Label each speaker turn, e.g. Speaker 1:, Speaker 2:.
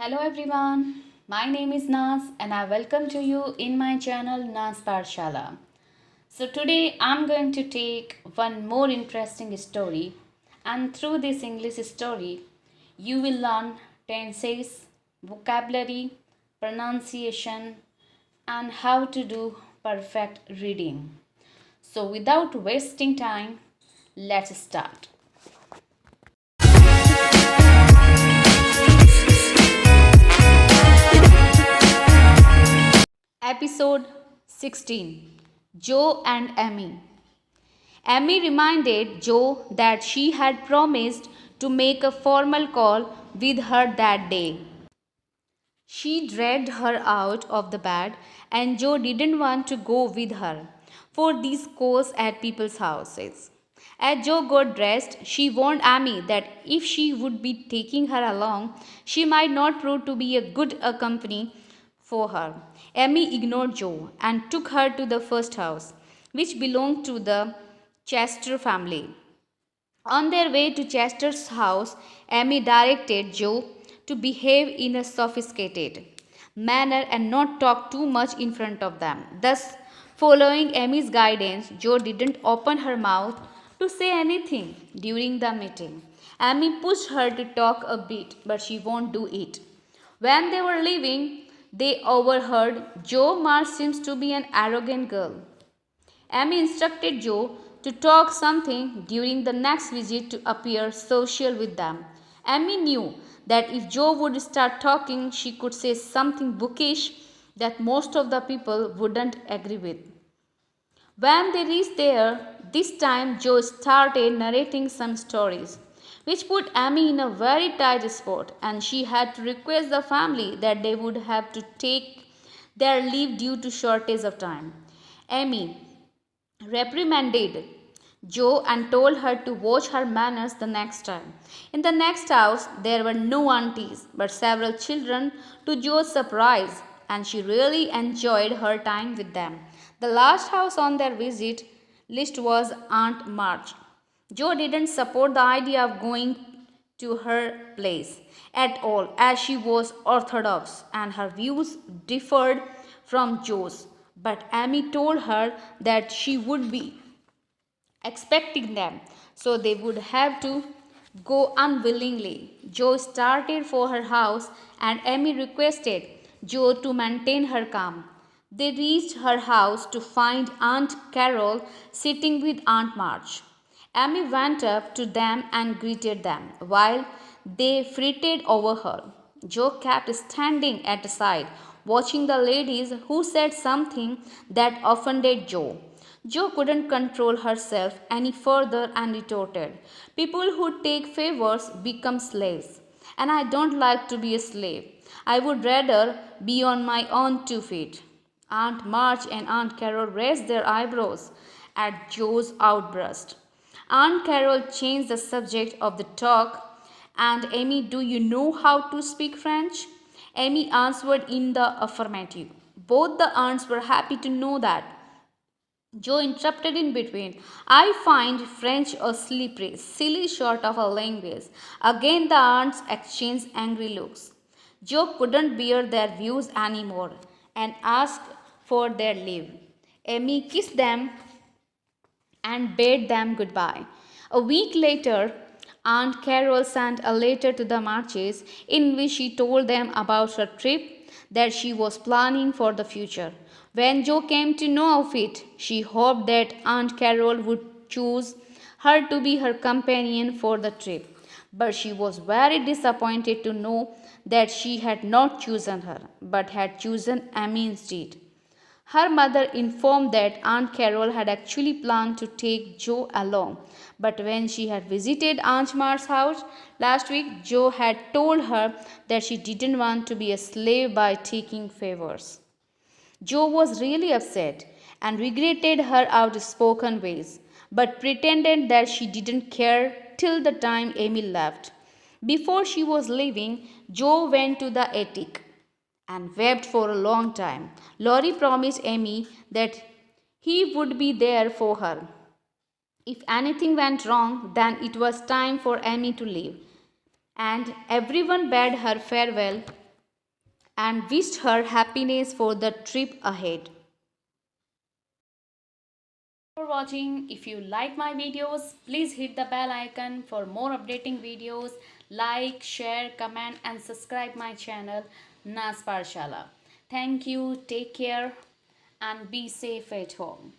Speaker 1: Hello everyone, my name is Naz and I welcome to you in my channel Naz Parshala. So today I'm going to take one more interesting story, and through this English story you will learn tenses, vocabulary, pronunciation and how to do perfect reading. So without wasting time, let's start. Episode 16, Joe and Amy. Amy reminded Joe that she had promised to make a formal call with her that day. She dragged her out of the bed, and Joe didn't want to go with her for these calls at people's houses. As Joe got dressed, she warned Amy that if she would be taking her along, she might not prove to be a good company for her. Amy ignored Joe and took her to the first house, which belonged to the Chester family. On their way to Chester's house, Amy directed Joe to behave in a sophisticated manner and not talk too much in front of them. Thus, following Amy's guidance, Joe didn't open her mouth to say anything during the meeting. Amy pushed her to talk a bit, but she won't do it. When they were leaving, they overheard Joe Marsh seems to be an arrogant girl. Amy instructed Joe to talk something during the next visit to appear social with them. Amy knew that if Joe would start talking, she could say something bookish that most of the people wouldn't agree with. When they reached there, this time Joe started narrating some stories, which put Amy in a very tight spot, and she had to request the family that they would have to take their leave due to shortage of time. Amy reprimanded Joe and told her to watch her manners the next time. In the next house, there were no aunties, but several children, to Joe's surprise, and she really enjoyed her time with them. The last house on their visit list was Aunt March. Joe didn't support the idea of going to her place at all, as she was orthodox and her views differed from Joe's. But Amy told her that she would be expecting them, so they would have to go unwillingly. Joe started for her house, and Amy requested Joe to maintain her calm. They reached her house to find Aunt Carol sitting with Aunt March. Amy went up to them and greeted them while they fretted over her. Joe kept standing at the side, watching the ladies who said something that offended Joe. Jo couldn't control herself any further and retorted, "People who take favors become slaves, and I don't like to be a slave. I would rather be on my own 2 feet." Aunt March and Aunt Carol raised their eyebrows at Joe's outburst. Aunt Carol changed the subject of the talk. "And Amy, do you know how to speak French?" Amy answered in the affirmative. Both the aunts were happy to know that. Joe interrupted in between. "I find French a slippery, silly sort of a language." Again the aunts exchanged angry looks. Joe couldn't bear their views anymore and asked for their leave. Amy kissed them and bade them goodbye. A week later, Aunt Carol sent a letter to the Marches in which she told them about her trip that she was planning for the future. When Joe came to know of it, she hoped that Aunt Carol would choose her to be her companion for the trip. But she was very disappointed to know that she had not chosen her, but had chosen Amy instead. Her mother informed that Aunt Carol had actually planned to take Joe along, but when she had visited Aunt Mar's house last week, Joe had told her that she didn't want to be a slave by taking favors. Joe was really upset and regretted her outspoken ways, but pretended that she didn't care till the time Amy left. Before she was leaving, Joe went to the attic and wept for a long time. Laurie promised Amy that he would be there for her. If anything went wrong, then it was time for Amy to leave, and everyone bade her farewell and wished her happiness for the trip ahead. For watching. If you like my videos, please hit the bell icon for more updating videos. Like, share, comment and subscribe my channel Nas Parshala. Thank you, take care and be safe at home.